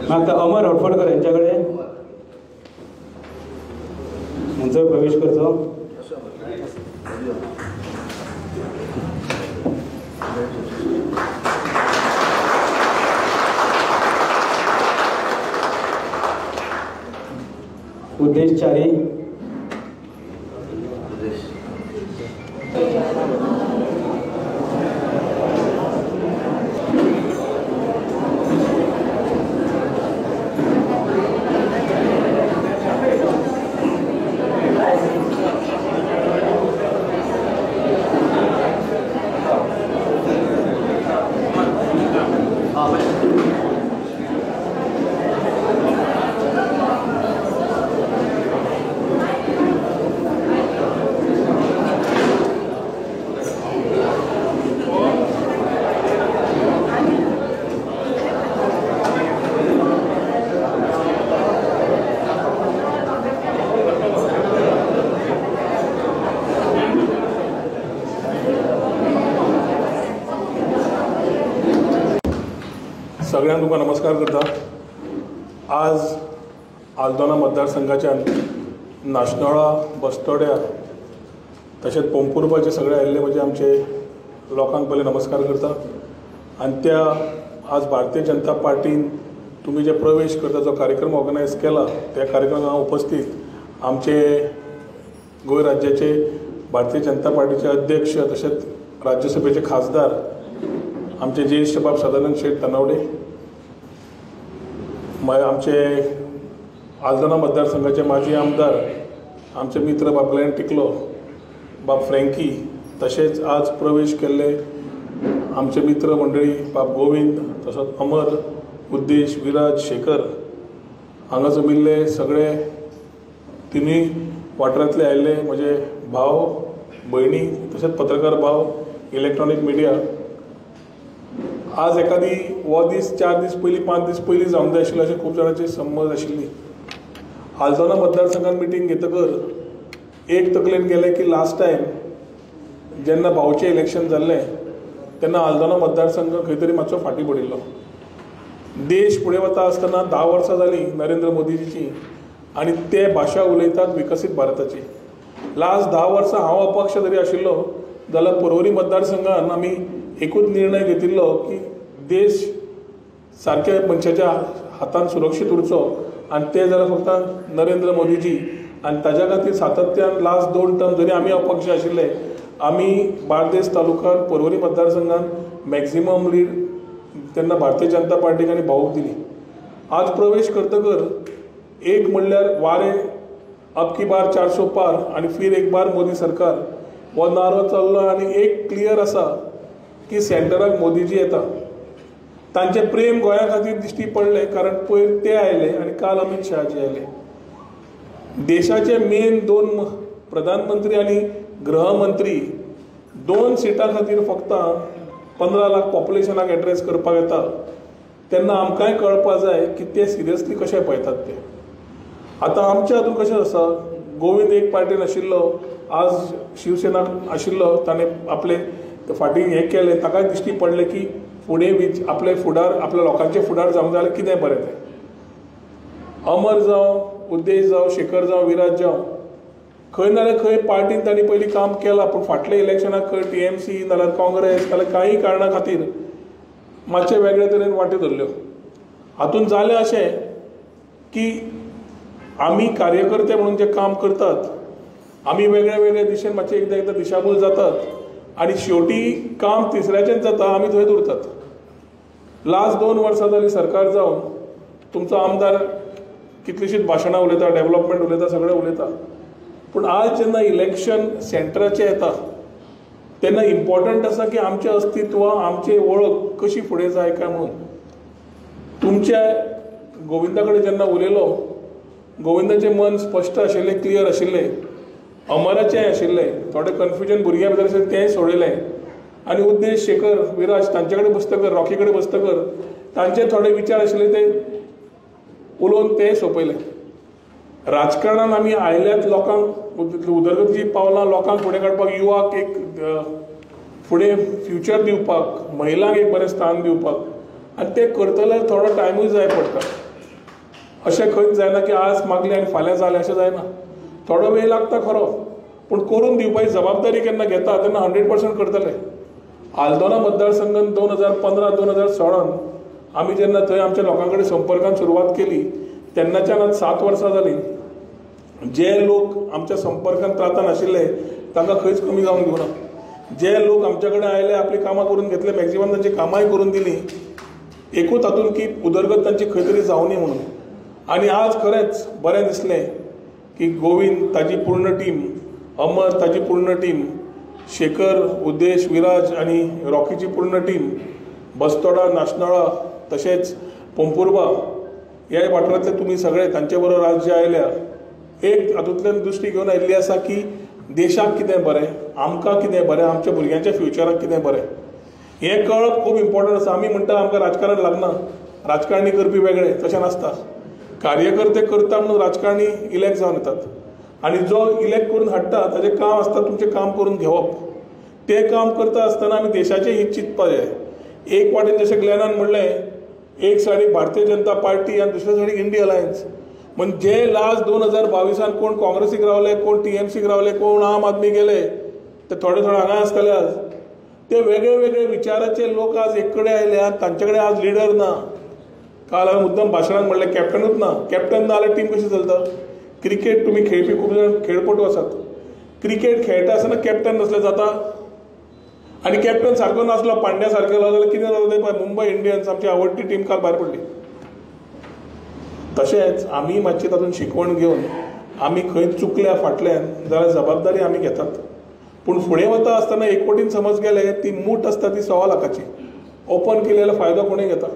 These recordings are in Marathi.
आता अमर हडफडकर यांच्याकडे यांचा प्रवेश करतो. उद्देश चारी सगळ्यांक तुमकां नमस्कार करता. आज आल्दोना मतदारसंघाच्या नाशनोळा बस्तोड्या तशेंच पोंपुर्बाचे सगळे आयिल्ले म्हणजे आमचे लोकांक पयलीं नमस्कार करता. आनी त्या आज भारतीय जनता पार्टीन तुमी जे प्रवेश करता जो कार्यक्रम ऑर्गनायज केला त्या कार्यक्रमाक हांव उपस्थित आमचे गोंय राज्याचे भारतीय जनता पार्टीचे अध्यक्ष तशेंच राज्यसभेचे खासदार आमचे ज्येष्ठ बाब सदानंद शेठ तनवडे, आमचे आल्दोना मतदारसंघाचे माजी आमदार आमचे मित्र बाब ग्लेन टिकलो, बाब फ्रँकी, तशेंच आज प्रवेश केल्ले आमचे मित्र मंडळी बाब गोविंद तसोच अमर, उद्देश, विराज, शेखर हांगा जमिल्ले सगळे तिनूय वाठारांतले आयिल्ले म्हजे भाव भयणी तशेंच पत्रकार भाव, इलेक्ट्रॉनीक मिडिया. आज एखादी हो दीस 4 दीस पयलीं 5 दीस पयलीं जावंक जाय आशिल्लें अशें खूब जाणांची समज आशिल्ली. आल्दोना मतदारसंघान मिटींग घेतकर एक तकलेन गेलें की लास्ट टायम जेन्ना भावचें इलेक्शन जाल्लें तेन्ना आल्दोना मतदारसंघ खंय तरी मातसो फाटीं पडिल्लो. देश फुडें वता आसतना 10 वर्सां जालीं नरेंद्र मोदीजीची आनी ते भाशा उलयतात विकसीत भारताची. लास्ट 10 वर्सां हांव अपक्ष जरी आशिल्लो जाल्यार पर्वरी मतदारसंघान आमी एकूच निर्णय घेतिल्लो की देश सारक्या मनशाच्या हातान सुरक्षीत उरचो आनी ते जाल्यार फक्त नरेंद्र मोदीजी. आनी ताज्या खातीर सातत्यान लास्ट 2 टर्म जरी आमी अपक्ष आशिल्ले आमी बार्देस तालुक्यान पर्वरी मतदारसंघान मॅक्झिमम लीड तेन्ना भारतीय जनता पार्टीक आनी भावूक दिली. आज प्रवेश करतकर एक म्हणल्यार वारे अब की बार 400 पार आनी फिर एक बार मोदी सरकार हो नारो चल्लो आनी एक क्लियर आसा की सेंटराक मोदीजी येता. तांचे प्रेम गोंया खातीर दिश्टी पडले कारण पयर ते आयले आनी काल अमित शहाजी आयले. देशाचे मेन 2 प्रधानमंत्री आनी गृहमंत्री 2 सिटां खातीर फक्त 15 लाख पॉप्युलेशनाक एड्रेस करपाक येता तेन्ना आमकांय कळपाक जाय की ते सिरियसली कशें पळयतात ते. आतां आमच्या हातूंत कशें आसा, गोविंद एक पार्टीन आशिल्लो, आज शिवसेना आशिल्लो, ताणें आपले फाटीं हें केलें, ताकाय दिश्टी पडलें की फुडें आपले फुडार आपल्या लोकांचे फुडार जावंक जाल्यार कितें बरें तें. अमर जावं, उद्देश जावं, शेखर जावं, विराज जावं, खंय नाल्यार खंय पार्टीन तांणी पयलीं काम केलां पूण फाटल्या इलेक्शनाक खंय TMC नाल्यार काँग्रेस नाल्यार कांय कारणां खातीर मातशे वेगळे तरेन वाट्यो धरल्यो. हातूंत जालें अशें की आमी कार्यकर्ते म्हणून जे काम करतात आमी वेगळे वेगळे दिशेन मातशे एकदां दिशाभूल जातात आनी शेवटी काम तिसऱ्याचेंच जाता, आमी थंयच उरतात. लास्ट 2 वर्सां जालीं सरकार जावन तुमचो आमदार कितलीशींच भाशणां उलयता, डेव्हलपमेंट उलयता, सगळें उलयता. पूण आज जेन्ना इलेक्शन सेंटराचें येता तेन्ना इम्पॉर्टंट आसा की आमचें अस्तित्व, आमची वळख कशी फुडें जाय काय म्हणून. तुमच्या गोविंदा कडेन जेन्ना उलयलो, गोविंदाचें मन स्पश्ट आशिल्लें, क्लियर आशिल्लें. अमराचें आशिल्लें, थोडें कन्फ्युजन भुरग्यां भितर आशिल्लें तेंय सोडयलें. आनी उद्देश, शेखर, विराज तांचे कडेन बसतकर, रॉकी कडेन बसतकर तांचे थोडे विचार आशिल्ले ते उलोवन तें सोंपयलें. राजकारणान आमी आयल्यात लोकांक उदरगतीची पावलां लोकांक फुडें काडपाक, युवाक एक फुडें फ्युचर दिवपाक, महिलांक एक बरें स्थान दिवपाक, आनी तें करतल्यार थोडो टायमूय जाय पडटा. अशें खंयच जायना की आज मागले आनी फाल्यां जालें अशें जायना. थोडो वेळ लागता खरो, पूण करून दिवपाची जबाबदारी केन्ना घेता तेन्ना 100% करतले. आल्दोना मतदारसंघान 2015-2016 आमी जेन्ना थंय आमच्या लोकां कडेन संपर्कान सुरवात केली तेन्नाच्यान आज 7 वर्सां जालीं. जे लोक आमच्या संपर्कांत रावता नाशिल्ले तांकां खंयच कमी जावंक दिवना. जे लोक आमच्या कडेन आयले, आपली कामां करून घेतले, मॅक्झिमम तांची कामांय करून दिली, एकूच हातून की उदरगत तांची खंय तरी जावनी म्हणून. आनी आज खरेंच बरें दिसलें की गोविंद ताजी पूर्ण टीम, अमर ताजी पूर्ण टीम, शेखर, उद्देश, विराज आणि रॉकीची पूर्ण टीम, बस्तोडा, नाशनाळा तशेंच पोंपुर्बा ह्या वाठारांतले तुमी सगळे तांचे बरोबर आज जे आयल्या, एक हातूंतल्यान दृश्टी घेवन आयिल्ली आसा की देशाक कितें बरें, आमकां कितें बरें, आमच्या भुरग्यांच्या फ्युचराक कितें बरें हें कळप खूब इम्पॉर्टंट आसा. आमी म्हणटा आमकां राजकारण लागना, राजकारणी करपी वेगळे, तशें नासता. कार्यकर्ते करता म्हणून राजकारणी इलेक्ट जावन येतात आनी जो इलेक्ट करून हाडटा ताचें काम आसता तुमचें काम करून घेवप. तें काम करता आसतना आमी देशाचें हित चिंतपा जाय. एक वाटेन जशें ग्लेनान म्हणलें, एक सायडीक भारतीय जनता पार्टी आनी दुसरे सायडीक इंडिया अलायन्स. म्हणजे जे लास्ट 2022 कोण काँग्रेसीक रावले, कोण TMCक रावले, कोण आम आदमी गेले, ते थोडे हांगा आसतले आज. ते वेगळे वेगळे विचाराचे लोक आज एक कडेन आयले, तांचे कडेन आज लिडर ना. काल हांवें मुद्दम भाशणांत म्हणलें कॅप्टनूच ना. कॅप्टन ना जाल्यार टीम कशी चलता. क्रिकेट तुमी खेळपी खूब जाण खेळपटू आसात. क्रिकेट खेळटा आसतना कॅप्टन नसले जाता, आनी कॅप्टन सारको नासलो, पांड्या सारकेलो जाल्यार कितें जाता तें पळय. मुंबय इंडियन्स आमची आवडटी टीम काल भायर पडली. तशेंच आमी मातशी तातूंत शिकवण घेवन आमी खंय चुकल्या फाटल्यान जाल्यार जबाबदारी आमी घेतात. पूण फुडें वता आसतना एकवटीन समज गेले, ती मूठ आसता ती 1.25 लाखाची ओपन केली जाल्यार फायदो कोणूय घेता.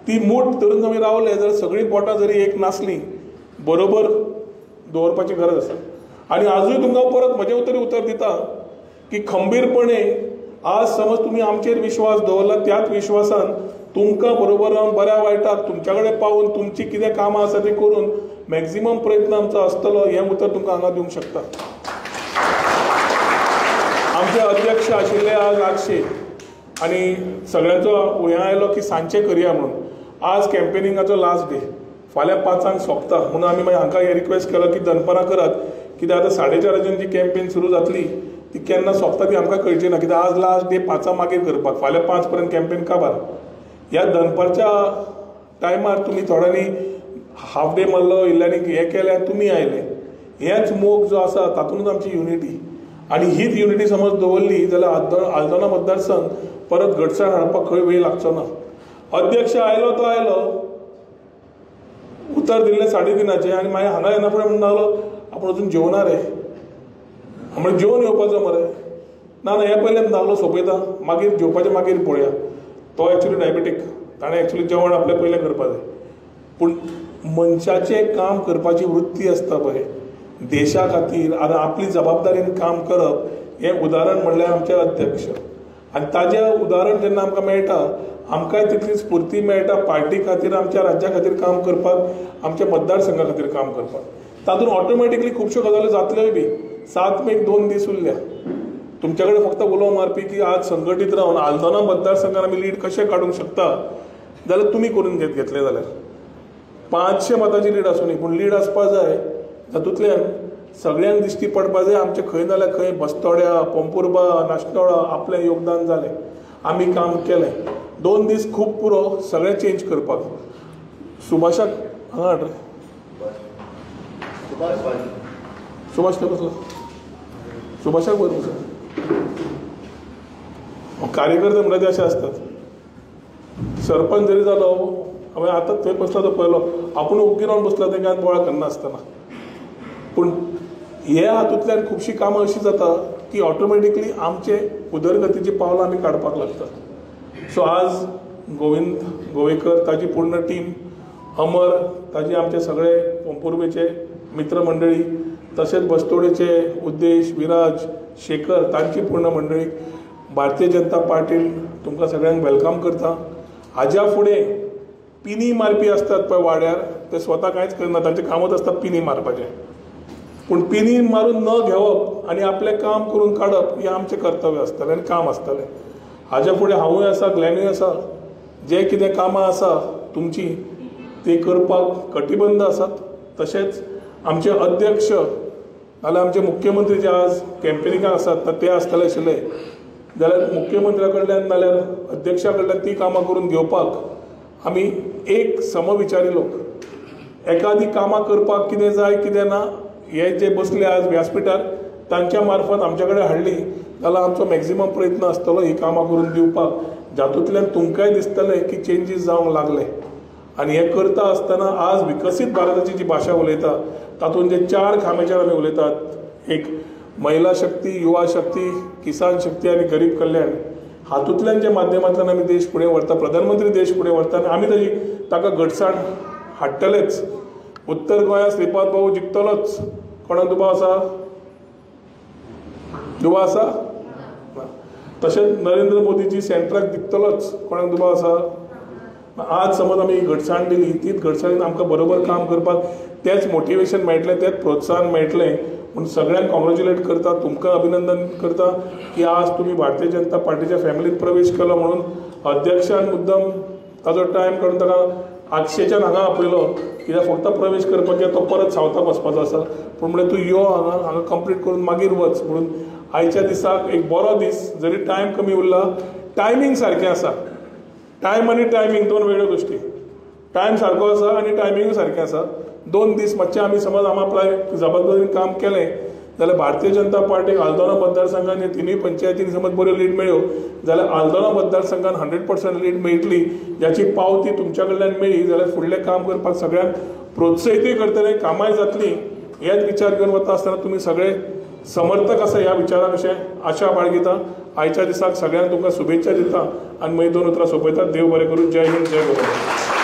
ती मूठ धरून आमी रावले जाल्यार सगळीं बोटां जरी एक नासलीं बरोबर दवरपाची गरज आसा. आनी आजूय तुमकां परत म्हजें उत्तर दिता की खंबीरपणे आज समज तुमी आमचेर विश्वास दवरला, त्याच विश्वासान तुमकां बरोबर रावन बऱ्या वायटाक तुमच्या कडेन पावून तुमची कितें कामां आसा ती करून मॅक्झिमम प्रयत्न आमचो आसतलो हें उतर तुमकां हांगा दिवंक शकता. आमचे अध्यक्ष आशिल्ले आज आगशे आनी सगळ्यांचो हें आयलो की सांजचें करया म्हणून. आज कॅम्पेनिंगाचो लास्ट डे, फाल्यां 5 सोंपता म्हणून आमी मागीर हांकां हें रिक्वेस्ट केलो की दनपारां करात, कित्याक आतां 4:30 जी कॅम्पेन सुरू जातली ती केन्ना सोंपता ती आमकां कळची ना. कित्याक आज लास्ट डे 5 मागीर करपाक, फाल्यां 5 पर्यंत कॅम्पेन काबार. ह्या दनपारच्या टायमार तुमी थोड्यांनी हाफ डे मारलो, इल्ल्यांनी हें केलें, तुमी आयले. हेंच मोग जो आसा तातूंतच आमची युनिटी. आनी हीच युनिटी समज दवरली जाल्यार आल्दोना मतदारसंघ परत घटसाण हाडपाक खंय वेळ लागचो ना. अध्यक्ष आयलो तो आयलो, उतर दिल्लें 3:30 आनी मागीर हांगा येना फुडें म्हणून लागलो आपूण अजून जेवना रे. म्हणजे जेवण येवपाचो मरे. ना ना हें पयलें लागलो सोंपयता, मागीर जेवपाचें मागीर पळोवया. तो एक्चुली डायबेटीक, ताणें एक्चुली जेवण आपलें पयलें करपा जाय. पूण मनशाचें काम करपाची वृत्ती आसता पळय देशा खातीर आनी आपली जबाबदारीन काम करप, हें उदाहरण म्हणल्यार आमचे अध्यक्ष. आनी ताजें उदाहरण जेन्ना आमकां मेळटा आमकांय तितली स्फूर्ती मेळटा पार्टी खातीर, आमच्या राज्या खातीर काम करपाक, आमच्या मतदारसंघा खातीर काम करपाक. तातूंत ऑटोमॅटिकली खुबश्यो गजाली जातल्योय बी. 7 मेक 2 दीस उरल्या. तुमच्या कडेन फक्त उलो मारपी की आज संघटीत रावन आल्दोना मतदारसंघान आमी लीड कशें काडूंक शकता जाल्यार तुमी करून घेतले जाल्यार 500 मतांची लीड आसूं न्ही, पूण लीड आसपा जाय. तातूंतल्यान सगळ्यांक दिश्टी पडपा जाय आमचें खंय नाल्यार खंय बस्तोड्या, पोंपुर्बा, नाशनोळा आपलें योगदान जालें, आमी काम केलें. 2 दीस खूब पुरो सगळें चेंज करपाक. सुभाषाक हांगा हाड रे. सुभाष खंय बसलो? सुभाषाक बरें बसो. कार्यकर्ते म्हणटा ते अशे असतात. सरपंच जरी जालो हांवें आतां थंय बसला तो पळयलो, आपूण ओग्गी रावन बसला तें कांय बोळा करना आसतना. पूण हे हातूंतल्यान खुबशीं कामां अशीं जाता की ऑटोमॅटिकली आमचे उदरगतीची पावलां आमी काडपाक लागतात. सो आज गोविंद गोवेकर ताजी पूर्ण टीम, अमर ताजी आमचे सगळे पोंपुर्बेचे मित्र मंडळी, तशेंच बस्तोडेचे उद्देश, विराज, शेखर तांची पूर्ण मंडळी, भारतीय जनता पार्टीन तुमकां सगळ्यांक वेलकम करता. हाज्या फुडें पिनी मारपी असतात पळय वाड्यार, ते स्वता कांयच करना, तांचें कामच आसता पिनी मारपाचें. पूण पिनी मारून न घेवप आनी आपलें काम करून काडप हें आमचें कर्तव्य आसतलें आनी काम आसतलें. हाज्या फुडें हांवूय आसा, ग्लॅनूय आसा. जे कितें कामां आसा तुमची ते करपाक कटिबद्ध आसात. तशेंच आमचे अध्यक्ष नाल्यार आमचे मुख्यमंत्री जे आज कॅम्पेनिंगाक आसात ते आसतले आशिल्ले जाल्यार मुख्यमंत्र्या कडल्यान नाल्यार अध्यक्षा कडल्यान ती कामां करून घेवपाक आमी एक समविचारी लोक एखादी कामां करपाक कितें जाय कितें ना हे जे बसले आज व्यासपीठार तांच्या मार्फत आमच्या कडेन हाडली जाल्यार आमचो मॅक्झिमम प्रयत्न आसतलो ही कामां करून दिवपाक जातूंतल्यान तुमकांय दिसतलें की चेंजीस जावंक लागले. आनी हें करता आसतना आज विकसीत भारताची जी भाशा उलयता तातूंत जे 4 खांब्याचेर आमी उलयतात एक महिला शक्ती, युवा शक्ती, किसान शक्ती आनी गरीब कल्याण हातूंतल्यान जे माध्यमांतल्यान आमी देश फुडें व्हरता, प्रधानमंत्री देश फुडें व्हरता आनी आमी ताका घटसाण हाडटलेच. उत्तर गोंयांत श्रीपाद भाऊ जिखतलोच. कोणाक दुबाव आसा? दुबाव आसा? तशेंच नरेंद्र मोदीजी सेंट्राक जिखतलोच. कोणाक दुबाव आसा? आज समज आमी घटसाण दिली तीच घटसाणीन आमकां बरोबर काम करपाक तेच मोटिवेशन मेळटलें, तेच प्रोत्साहन मेळटलें. पूण सगळ्यांक कॉंग्रॅच्युलेट करता, तुमकां अभिनंदन करता की आज तुमी भारतीय जनता पार्टीच्या फॅमिलीत प्रवेश केलो म्हणून अध्यक्षान मुद्दम ताजो टायम काडून ताका 800च्यान हांगा आपयलो कित्याक फक्त प्रवेश करपाक तो परत सावथाक वचपाचो आसा. पूण म्हणलें तूं यो हांगा कंप्लीट करून मागीर वच म्हणून आयच्या दिसाक एक बरो दीस जरी टायम कमी उरला टायमींग सारकें आसा. टायम आनी टायमींग 2 वेगळ्यो गोश्टी. टायम सारको आसा आनी टायमींग सारकें आसा. 2 दीस मातशें आमी समज आपल्या जबाबदारीन काम केलें जाल्यार भारतीय जनता पार्टीक आल्दोना मतदारसंघान ह्या 3 पंचायतींनी समज बऱ्यो लीड मेळ्यो जाल्यार आल्दोना मतदारसंघान 100% लीड मेळटली. ज्याची पावती तुमच्या कडल्यान मेळ्ळी जाल्यार फुडलें काम करपाक सगळ्यांक प्रोत्साहितूय करतले, कामाय जातली. हेच विचार घेवन वता आसतना तुमी सगळे समर्थक आसा ह्या विचाराक अशें आशा बाळगिता. आयच्या दिसाक सगळ्यांक तुमकां शुभेच्छा दिता आनी मागीर 2 उतरां सोंपयतात. देव बरें करूं. जय हिंद, जय गोवा.